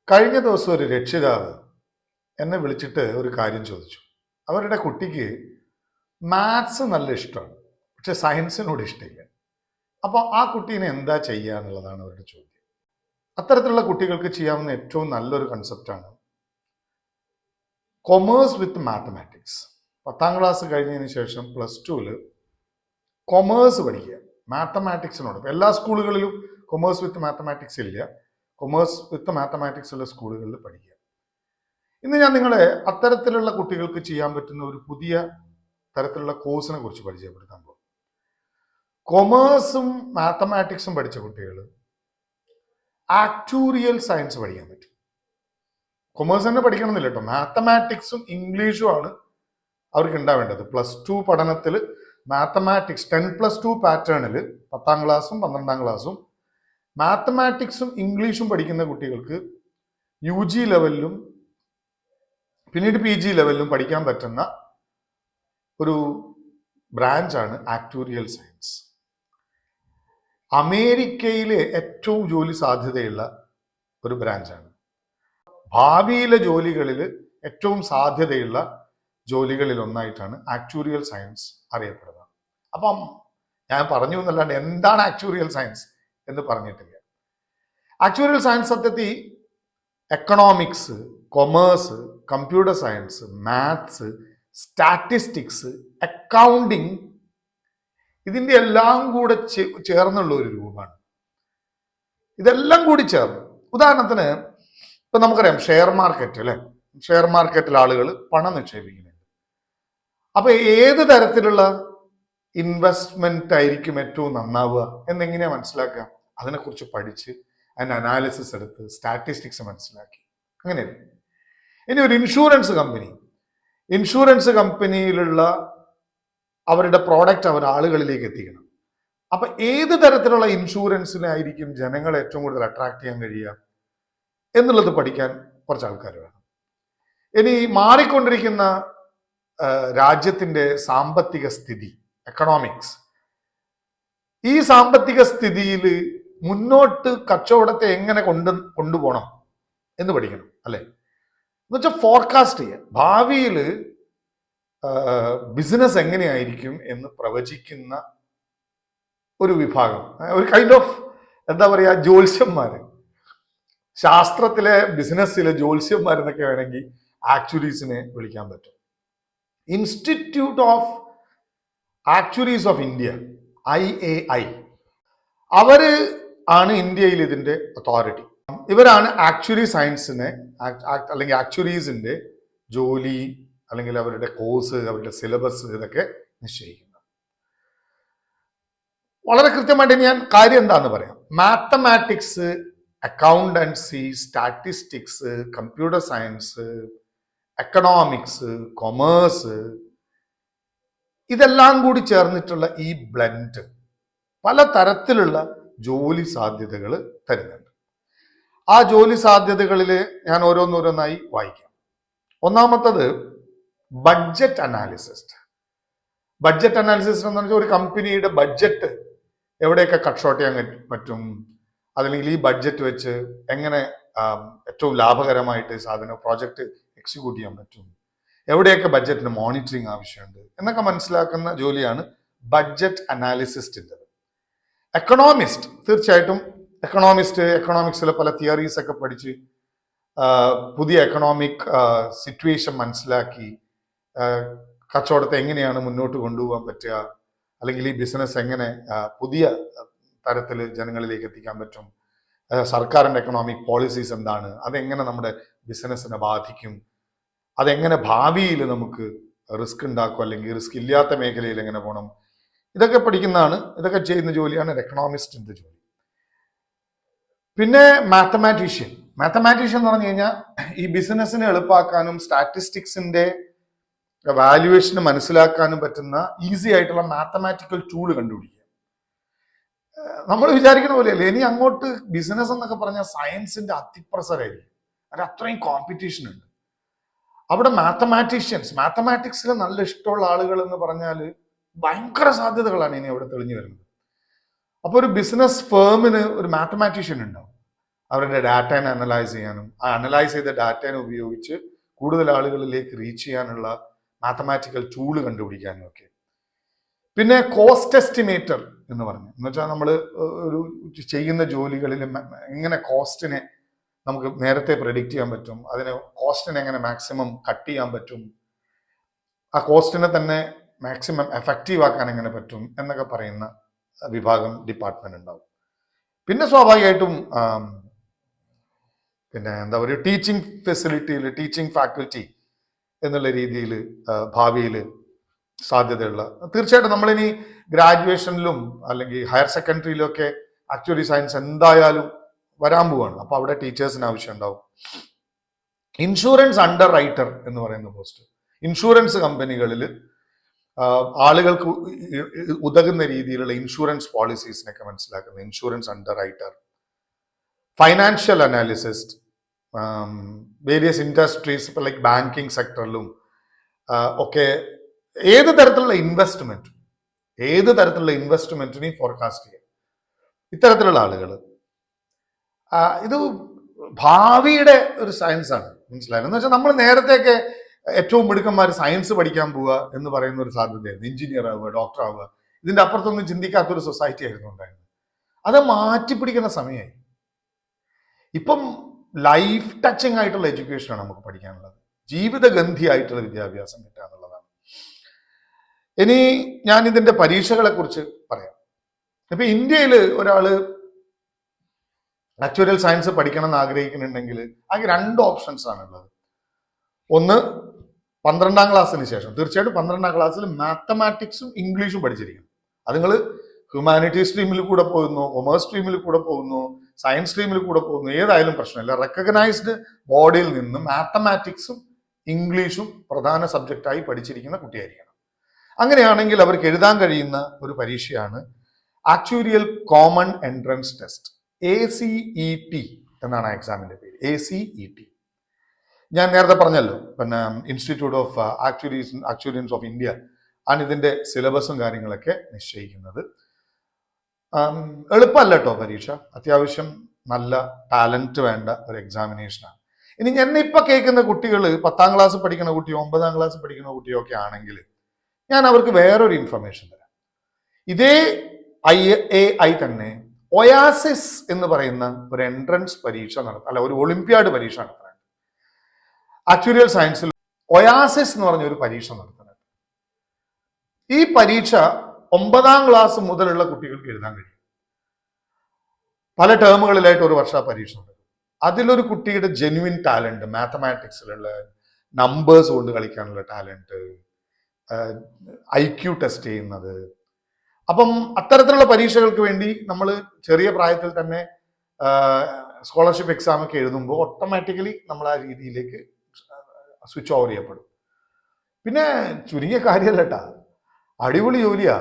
കഴിഞ്ഞ ദിവസം ഒരു രക്ഷിതാവ് എന്നെ വിളിച്ചിട്ട് ഒരു കാര്യം ചോദിച്ചു. അവരുടെ കുട്ടിക്ക് മാത്സ് നല്ല ഇഷ്ടമാണ്, പക്ഷെ സയൻസിനോട് ഇഷ്ടമില്ല. അപ്പോൾ ആ കുട്ടീനെ എന്താ ചെയ്യുക എന്നുള്ളതാണ് അവരുടെ ചോദ്യം. അത്തരത്തിലുള്ള കുട്ടികൾക്ക് ചെയ്യാവുന്ന ഏറ്റവും നല്ലൊരു കൺസെപ്റ്റാണ് കൊമേഴ്സ് വിത്ത് മാത്തമാറ്റിക്സ്. 10ാം ക്ലാസ് കഴിഞ്ഞതിന് ശേഷം +2 കൊമേഴ്സ് പഠിക്കുക, മാത്തമാറ്റിക്സിനോട്. എല്ലാ സ്കൂളുകളിലും കൊമേഴ്സ് വിത്ത് മാത്തമാറ്റിക്സ് ഇല്ല, കൊമേഴ്സ് വിത്ത് മാത്തമാറ്റിക്സ് ഉള്ള സ്കൂളുകളിൽ പഠിക്കുക. ഇന്ന് ഞാൻ നിങ്ങളെ അത്തരത്തിലുള്ള കുട്ടികൾക്ക് ചെയ്യാൻ പറ്റുന്ന ഒരു പുതിയ തരത്തിലുള്ള കോഴ്സിനെ കുറിച്ച് പരിചയപ്പെടുത്താൻ പോകും. കൊമേഴ്സും മാത്തമാറ്റിക്സും പഠിച്ച കുട്ടികൾ ആക്ടൂറിയൽ സയൻസ് പഠിക്കാൻ പറ്റും. കൊമേഴ്സ് തന്നെ പഠിക്കണമെന്നില്ല കേട്ടോ, മാത്തമാറ്റിക്സും ഇംഗ്ലീഷും ആണ് അവർക്ക് ഉണ്ടാവേണ്ടത്. +2 പഠനത്തിൽ മാത്തമാറ്റിക്സ് 10+2 പാറ്റേണിൽ 10ാം ക്ലാസ്സും 12ാം ക്ലാസ്സും മാത്തമാറ്റിക്സും ഇംഗ്ലീഷും പഠിക്കുന്ന കുട്ടികൾക്ക് UG ലെവലിലും പിന്നീട് PG ലെവലിലും പഠിക്കാൻ പറ്റുന്ന ഒരു ബ്രാഞ്ചാണ് ആക്ടൂറിയൽ സയൻസ്. അമേരിക്കയിലെ ഏറ്റവും ജോലി സാധ്യതയുള്ള ഒരു ബ്രാഞ്ചാണ്. ഭാവിയിലെ ജോലികളിൽ ഏറ്റവും സാധ്യതയുള്ള ജോലികളിൽ ഒന്നായിട്ടാണ് ആക്ടൂറിയൽ സയൻസ് അറിയപ്പെടുന്നത്. അപ്പം ഞാൻ പറഞ്ഞു എന്നല്ലാണ്ട് എന്താണ് ആക്ടൂറിയൽ സയൻസ് എന്ന് പറഞ്ഞിട്ടില്ല. ആക്ടൂറിയൽ സയൻസ് സത്യത്തിൽ economics, commerce, computer science, maths, statistics, accounting, ഇതിൻ്റെ എല്ലാം കൂടെ ചേർന്നുള്ള ഒരു രൂപമാണ്. ഇതെല്ലാം കൂടി ചേർന്ന്, ഉദാഹരണത്തിന് ഇപ്പൊ നമുക്കറിയാം ഷെയർ മാർക്കറ്റ് അല്ലെ, ഷെയർ മാർക്കറ്റിൽ ആളുകൾ പണം നിക്ഷേപിക്കുന്നുണ്ട്. അപ്പൊ ഏത് തരത്തിലുള്ള ഇൻവെസ്റ്റ്മെന്റ് ആയിരിക്കും ഏറ്റവും നന്നാവുക എന്നെങ്ങനെയാ മനസ്സിലാക്കുക? അതിനെക്കുറിച്ച് പഠിച്ച് അതിന്റെ അനാലിസിസ് എടുത്ത് സ്റ്റാറ്റിസ്റ്റിക്സ് മനസ്സിലാക്കി, അങ്ങനെയല്ലേ. ഇനി ഒരു ഇൻഷുറൻസ് കമ്പനിയിലുള്ള അവരുടെ പ്രോഡക്റ്റ് അവർ ആളുകളിലേക്ക് എത്തിക്കണം. അപ്പൊ ഏത് തരത്തിലുള്ള ഇൻഷുറൻസിനായിരിക്കും ജനങ്ങളെ ഏറ്റവും കൂടുതൽ അട്രാക്ട് ചെയ്യാൻ കഴിയുക എന്നുള്ളത് പഠിക്കാൻ കുറച്ച് ആൾക്കാർ വേണം. ഇനി മാറിക്കൊണ്ടിരിക്കുന്ന രാജ്യത്തിന്റെ സാമ്പത്തിക സ്ഥിതി, എക്കണോമിക്സ്, ഈ സാമ്പത്തിക സ്ഥിതിയിൽ മുന്നോട്ട് കച്ചവടത്തെ എങ്ങനെ കൊണ്ടുപോകണം എന്ന് പഠിക്കണം, അല്ലെ. എന്നുവെച്ചാൽ ഫോർകാസ്റ്റ് ചെയ്യുക, ഭാവിയിൽ ബിസിനസ് എങ്ങനെയായിരിക്കും എന്ന് പ്രവചിക്കുന്ന ഒരു വിഭാഗം, ഒരു കൈൻഡ് ഓഫ് എന്താ പറയുക, ജ്യോത്സ്യന്മാര്, ശാസ്ത്രത്തിലെ ബിസിനസ്സിലെ ജ്യോത്സ്യന്മാരെന്നൊക്കെ വേണമെങ്കിൽ ആക്ച്വറീസിനെ വിളിക്കാൻ പറ്റും. Institute of actuaries of India, IAI, അവര് ആണ് ഇന്ത്യയിൽ ഇതിന്റെ അതോറിറ്റി. ഇവരാണ് ആക്ച്വറി സയൻസിനെ അല്ലെങ്കിൽ ആക്ച്വറീസിന്റെ ജോലി അല്ലെങ്കിൽ അവരുടെ കോഴ്സ്, അവരുടെ സിലബസ് ഇതൊക്കെ നിശ്ചയിക്കുന്നത്. വളരെ കൃത്യമായിട്ട് ഞാൻ കാര്യം എന്താന്ന് പറയാം. Mathematics, accountancy, statistics, computer science, economics, commerce, ഇതെല്ലാം കൂടി ചേർന്നിട്ടുള്ള ഈ ബ്ലെൻഡ് പല തരത്തിലുള്ള ജോലി സാധ്യതകൾ തരുന്നുണ്ട്. ആ ജോലി സാധ്യതകളിൽ ഞാൻ ഓരോന്നോരോന്നായി വായിക്കാം. ഒന്നാമത്തത് ബഡ്ജറ്റ് അനാലിസിസ്. ബഡ്ജറ്റ് അനാലിസിസ് എന്ന് പറഞ്ഞാൽ ഒരു കമ്പനിയുടെ ബഡ്ജറ്റ് എവിടെയൊക്കെ കട്ട് ഷോർട്ട് ചെയ്യാൻ പറ്റും, അതല്ലെങ്കിൽ ഈ ബഡ്ജറ്റ് വെച്ച് എങ്ങനെ ഏറ്റവും ലാഭകരമായിട്ട് പ്രോജക്റ്റ് എക്സിക്യൂട്ട് ചെയ്യാൻ പറ്റും, എവിടെയൊക്കെ ബഡ്ജറ്റിന് മോണിറ്ററിങ് ആവശ്യമുണ്ട് എന്നൊക്കെ മനസ്സിലാക്കുന്ന ജോലിയാണ് ബഡ്ജറ്റ് അനാലിസിസ്റ്റിൻ്റെത്. എക്കണോമിസ്റ്റ്, തീർച്ചയായിട്ടും എക്കണോമിക്സിലെ പല തിയറീസ് ഒക്കെ പഠിച്ച് പുതിയ എക്കണോമിക് സിറ്റുവേഷൻ മനസ്സിലാക്കി കച്ചവടത്തെ എങ്ങനെയാണ് മുന്നോട്ട് കൊണ്ടുപോകാൻ പറ്റുക, അല്ലെങ്കിൽ ഈ ബിസിനസ് എങ്ങനെ പുതിയ തരത്തിൽ ജനങ്ങളിലേക്ക് എത്തിക്കാൻ പറ്റും, സർക്കാരിൻ്റെ എക്കണോമിക് പോളിസീസ് എന്താണ്, അതെങ്ങനെ നമ്മുടെ ബിസിനസ്സിനെ ബാധിക്കും, അതെങ്ങനെ ഭാവിയിൽ നമുക്ക് റിസ്ക് ഉണ്ടാക്കും, അല്ലെങ്കിൽ റിസ്ക് ഇല്ലാത്ത മേഖലയിൽ എങ്ങനെ പോകണം, ഇതൊക്കെ പഠിക്കുന്നതാണ്. ഇതൊക്കെ ചെയ്യുന്ന ജോലിയാണ് എക്കണോമിസ്റ്റിന്റെ ജോലി. പിന്നെ മാത്തമാറ്റീഷ്യൻ എന്ന് പറഞ്ഞു കഴിഞ്ഞാൽ ഈ ബിസിനസ്സിനെ എളുപ്പമാക്കാനും സ്റ്റാറ്റിസ്റ്റിക്സിന്റെ വാല്യുവേഷന് മനസ്സിലാക്കാനും പറ്റുന്ന ഈസി ആയിട്ടുള്ള മാത്തമാറ്റിക്കൽ ടൂൾ കണ്ടുപിടിക്കുക. നമ്മൾ വിചാരിക്കുന്ന പോലെയല്ലേ, ഇനി അങ്ങോട്ട് ബിസിനസ് എന്നൊക്കെ പറഞ്ഞാൽ സയൻസിന്റെ അതിപ്രസരമായിരിക്കും, അത് അത്രയും കോമ്പറ്റീഷൻ ഉണ്ട്. അവിടെ മാത്തമാറ്റിക്സിൽ നല്ല ഇഷ്ടമുള്ള ആളുകൾ എന്ന് പറഞ്ഞാൽ ഭയങ്കര സാധ്യതകളാണ് ഇനി അവിടെ തെളിഞ്ഞു വരുന്നത്. അപ്പോൾ ഒരു ബിസിനസ് ഫേമിന് ഒരു മാത്തമാറ്റീഷ്യൻ ഉണ്ടാവും. അവരുടെ ഡാറ്റനെ അനലൈസ് ചെയ്യാനും ആ അനലൈസ് ചെയ്ത ഡാറ്റനെ ഉപയോഗിച്ച് കൂടുതൽ ആളുകളിലേക്ക് റീച്ച് ചെയ്യാനുള്ള മാത്തമാറ്റിക്കൽ ടൂള് കണ്ടുപിടിക്കാനും ഒക്കെ. പിന്നെ കോസ്റ്റ് എസ്റ്റിമേറ്റർ എന്ന് പറഞ്ഞു, എന്ന് വെച്ചാൽ നമ്മൾ ഒരു ചെയ്യുന്ന ജോലികളിൽ എങ്ങനെ കോസ്റ്റിനെ നമുക്ക് നേരത്തെ പ്രെഡിക്റ്റ് ചെയ്യാൻ പറ്റും, അതിന് കോസ്റ്റിനെ എങ്ങനെ മാക്സിമം കട്ട് ചെയ്യാൻ പറ്റും, ആ കോസ്റ്റിനെ തന്നെ മാക്സിമം എഫക്റ്റീവ് ആക്കാൻ എങ്ങനെ പറ്റും എന്നൊക്കെ പറയുന്ന വിഭാഗം ഡിപ്പാർട്ട്മെന്റ് ഉണ്ടാവും. പിന്നെ സ്വാഭാവികമായിട്ടും പിന്നെ എന്താ പറയുക, ടീച്ചിങ് ഫെസിലിറ്റിയിൽ ടീച്ചിങ് ഫാക്കൽറ്റി എന്നുള്ള രീതിയിൽ ഭാവിയിൽ സാധ്യതയുള്ള, തീർച്ചയായിട്ടും നമ്മളിനി ഗ്രാജുവേഷനിലും അല്ലെങ്കിൽ ഹയർ സെക്കൻഡറിയിലും ഒക്കെ ആക്ച്വലി സയൻസ് എന്തായാലും വരാൻ പോവാണ്. അപ്പൊ അവിടെ ടീച്ചേഴ്സിന് ആവശ്യം ഉണ്ടാവും. ഇൻഷുറൻസ് അണ്ടർ റൈറ്റർ എന്ന് പറയുന്ന പോസ്റ്റ്, ഇൻഷുറൻസ് കമ്പനികളിൽ ആളുകൾക്ക് ഉതകുന്ന രീതിയിലുള്ള ഇൻഷുറൻസ് പോളിസീസിനൊക്കെ മനസ്സിലാക്കുന്ന insurance under writer, financial analyst, various industries ഇപ്പൊ ലൈക്ക് ബാങ്കിങ് സെക്ടറിലും ഒക്കെ ഏത് തരത്തിലുള്ള ഇൻവെസ്റ്റ്മെന്റിനെയും ഫോർകാസ്റ്റ് ചെയ്യാം. ഇത്തരത്തിലുള്ള ആളുകൾ, ഇത് ഭാവിയുടെ ഒരു സയൻസ് ആണ്, മനസ്സിലായത് എന്ന് വെച്ചാൽ നമ്മൾ നേരത്തെയൊക്കെ ഏറ്റവും മിടുക്കന്മാർ സയൻസ് പഠിക്കാൻ പോവുക എന്ന് പറയുന്ന ഒരു സാധ്യതയായിരുന്നു, എഞ്ചിനീയർ ആവുക, ഡോക്ടർ ആവുക. ഇതിന്റെ അപ്പുറത്തൊന്നും ചിന്തിക്കാത്തൊരു സൊസൈറ്റി ആയിരുന്നു ഉണ്ടായിരുന്നത്. അത് മാറ്റിപ്പിടിക്കുന്ന സമയമായി. ഇപ്പം ലൈഫ് ടച്ചിങ് ആയിട്ടുള്ള എഡ്യൂക്കേഷനാണ് നമുക്ക് പഠിക്കാനുള്ളത്, ജീവിതഗന്ധി ആയിട്ടുള്ള വിദ്യാഭ്യാസം കിട്ടുക എന്നുള്ളതാണ്. ഇനി ഞാൻ ഇതിന്റെ പരീക്ഷകളെ കുറിച്ച് പറയാം. ഇപ്പൊ ഇന്ത്യയിൽ ഒരാള് ആക്ച്വറിയൽ സയൻസ് പഠിക്കണം എന്ന് ആഗ്രഹിക്കുന്നുണ്ടെങ്കിൽ ആകെ 2 ഓപ്ഷൻസ് ആണുള്ളത്. ഒന്ന് 12ാം ക്ലാസ്സിന് ശേഷം, തീർച്ചയായിട്ടും 12ാം ക്ലാസ്സിൽ മാത്തമാറ്റിക്സും ഇംഗ്ലീഷും പഠിച്ചിരിക്കണം. അത് നിങ്ങൾ ഹ്യൂമാനിറ്റീസ് സ്ട്രീമിൽ കൂടെ പോകുന്നു, കൊമേഴ്സ് സ്ട്രീമിൽ കൂടെ പോകുന്നു, സയൻസ് സ്ട്രീമിൽ കൂടെ പോകുന്നു, ഏതായാലും പ്രശ്നമില്ല. റെക്കഗ്നൈസ്ഡ് ബോഡിയിൽ നിന്ന് മാത്തമാറ്റിക്സും ഇംഗ്ലീഷും പ്രധാന സബ്ജക്റ്റായി പഠിച്ചിരിക്കുന്ന കുട്ടിയായിരിക്കണം. അങ്ങനെയാണെങ്കിൽ അവർക്ക് എഴുതാൻ കഴിയുന്ന ഒരു പരീക്ഷയാണ് actuarial common entrance test, ACET എന്നാണ് എക്സാമിന്റെ പേര്, ACET. ഞാൻ നേരത്തെ പറഞ്ഞല്ലോ, പിന്നെ institute of actuarians of India ആണ് ഇതിന്റെ സിലബസും കാര്യങ്ങളൊക്കെ നിശ്ചയിക്കുന്നത്. എളുപ്പമല്ല കേട്ടോ പരീക്ഷ, അത്യാവശ്യം നല്ല ടാലന്റ് വേണ്ട ഒരു എക്സാമിനേഷനാണ്. ഇനി എന്നെ ഇപ്പൊ കേൾക്കുന്ന കുട്ടികൾ 10ാം ക്ലാസ് പഠിക്കുന്ന കുട്ടിയോ 9ാം ക്ലാസ് പഠിക്കുന്ന കുട്ടിയോ ഒക്കെ ആണെങ്കിൽ ഞാൻ അവർക്ക് വേറൊരു ഇൻഫർമേഷൻ തരാം. ഇതേ IAI തന്നെ ഒയാസിസ് എന്ന് പറയുന്ന ഒരു എൻട്രൻസ് പരീക്ഷ ഒരു ഒളിമ്പ്യാഡ് പരീക്ഷ നടത്തുന്നുണ്ട്. ആക്ച്വറിയൽ സയൻസിൽ ഒയാസിസ് എന്ന് പറഞ്ഞ ഒരു പരീക്ഷ നടത്തുന്നുണ്ട്. ഈ പരീക്ഷ 9ാം ക്ലാസ് മുതലുള്ള കുട്ടികൾക്ക് എഴുതാൻ കഴിയും. പല ടേമുകളിലായിട്ട് ഒരു വർഷം പരീക്ഷ നടക്കും. അതിലൊരു കുട്ടിയുടെ ജെന്യുവിൻ ടാലന്റ്, മാത്തമാറ്റിക്സിലുള്ള നമ്പേഴ്സ് കൊണ്ട് കളിക്കാനുള്ള ടാലന്റ്, IQ ടെസ്റ്റ് ചെയ്യുന്നത്, അപ്പം അത്തരത്തിലുള്ള പരീക്ഷകൾക്ക് വേണ്ടി നമ്മൾ ചെറിയ പ്രായത്തിൽ തന്നെ സ്കോളർഷിപ്പ് എക്സാം ഒക്കെ എഴുതുമ്പോൾ ഓട്ടോമാറ്റിക്കലി നമ്മൾ ആ രീതിയിലേക്ക് സ്വിച്ച് ഓവർ ചെയ്യപ്പെടും. പിന്നെ ചുരുങ്ങിയ കാര്യമല്ല കേട്ടാ, അടിപൊളി ജോലിയാ.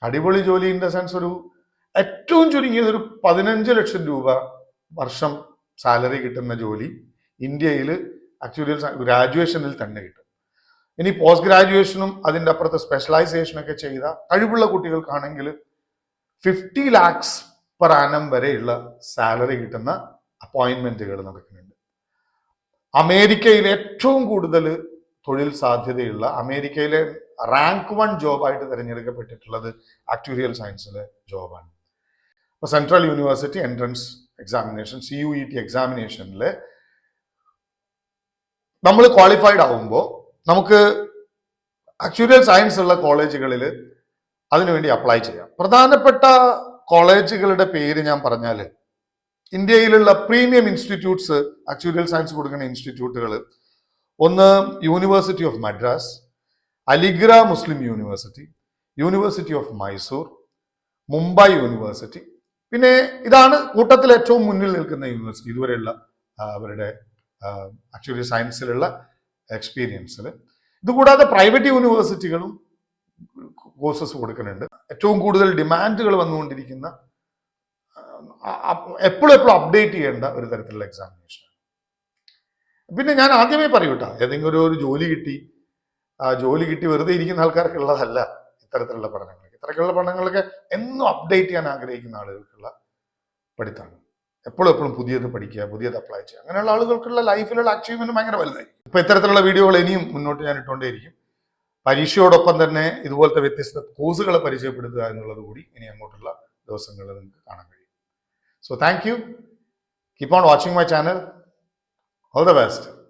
അടിപൊളി ജോലി ഇൻ ദ സെൻസ് ഒരു ഏറ്റവും ചുരുങ്ങിയത് ഒരു 15 ലക്ഷം രൂപ വർഷം സാലറി കിട്ടുന്ന ജോലി ഇന്ത്യയിൽ ആക്ച്വലി ഗ്രാജുവേഷനിൽ തന്നെ കിട്ടും. ഇനി പോസ്റ്റ് ഗ്രാജുവേഷനും അതിൻ്റെ അപ്പുറത്ത് സ്പെഷ്യലൈസേഷനൊക്കെ ചെയ്ത കഴിവുള്ള കുട്ടികൾക്കാണെങ്കിൽ 50 lakhs പെർ ആനം വരെയുള്ള സാലറി കിട്ടുന്ന അപ്പോയിന്റ്മെന്റുകൾ നടക്കുന്നുണ്ട്. അമേരിക്കയിൽ ഏറ്റവും കൂടുതൽ തൊഴിൽ സാധ്യതയുള്ള, അമേരിക്കയിലെ റാങ്ക് 1 ജോബായിട്ട് തിരഞ്ഞെടുക്കപ്പെട്ടിട്ടുള്ളത് ആക്ച്വറിയൽ സയൻസിലെ ജോബാണ്. ഇപ്പൊ central university entrance examination CUET എക്സാമിനേഷനിൽ നമ്മൾ ക്വാളിഫൈഡ് ആവുമ്പോൾ നമുക്ക് ആക്ച്വറിയൽ സയൻസ് ഉള്ള കോളേജുകളിൽ അതിനുവേണ്ടി അപ്ലൈ ചെയ്യാം. പ്രധാനപ്പെട്ട കോളേജുകളുടെ പേര് ഞാൻ പറഞ്ഞാൽ, ഇന്ത്യയിലുള്ള പ്രീമിയം ഇൻസ്റ്റിറ്റ്യൂട്ട്സ്, ആക്ച്വറിയൽ സയൻസ് കൊടുക്കുന്ന ഇൻസ്റ്റിറ്റ്യൂട്ടുകൾ, ഒന്ന് university of Madras, Aligarh Muslim university, university of Mysore, Mumbai university. പിന്നെ ഇതാണ് കൂട്ടത്തിൽ ഏറ്റവും മുന്നിൽ നിൽക്കുന്ന യൂണിവേഴ്സിറ്റി ഇതുവരെയുള്ള അവരുടെ ആക്ച്വലി സയൻസിലുള്ള എക്സ്പീരിയൻസിൽ. ഇതുകൂടാതെ പ്രൈവറ്റ് യൂണിവേഴ്സിറ്റികളും കോഴ്സസ് കൊടുക്കുന്നുണ്ട്. ഏറ്റവും കൂടുതൽ ഡിമാൻഡുകൾ വന്നുകൊണ്ടിരിക്കുന്ന, എപ്പോഴും അപ്ഡേറ്റ് ചെയ്യേണ്ട ഒരു തരത്തിലുള്ള എക്സാമിനേഷൻ. പിന്നെ ഞാൻ ആദ്യമേ പറയൂട്ടാ, ഏതെങ്കിലും ഒരു ജോലി കിട്ടി, ആ ജോലി കിട്ടി വെറുതെ ഇരിക്കുന്ന ആൾക്കാർക്കുള്ളതല്ല ഇത്തരത്തിലുള്ള പഠനങ്ങളൊക്കെ. ഇത്തരത്തിലുള്ള പഠനങ്ങളൊക്കെ എന്നും അപ്ഡേറ്റ് ചെയ്യാൻ ആഗ്രഹിക്കുന്ന ആളുകൾക്കുള്ള പഠിത്തമാണ്. എപ്പോഴും പുതിയത് പഠിക്കുക, പുതിയത് അപ്ലൈ ചെയ്യുക. അങ്ങനെയുള്ള ആളുകൾക്കുള്ള ലൈഫിലുള്ള അച്ചീവ്മെന്റ് ഭയങ്കര വലുതായിരിക്കും. ഇപ്പൊ ഇത്തരത്തിലുള്ള വീഡിയോകൾ ഇനിയും മുന്നോട്ട് ഞാൻ ഇട്ടുകൊണ്ടേയിരിക്കും. പരീക്ഷയോടൊപ്പം തന്നെ ഇതുപോലത്തെ വ്യത്യസ്ത കോഴ്സുകളെ പരിചയപ്പെടുത്തുക എന്നുള്ളത് കൂടി ഇനി അങ്ങോട്ടുള്ള ദിവസങ്ങളിൽ നിങ്ങൾക്ക് കാണാൻ കഴിയും. So thank you. Keep on watching my channel. All the best.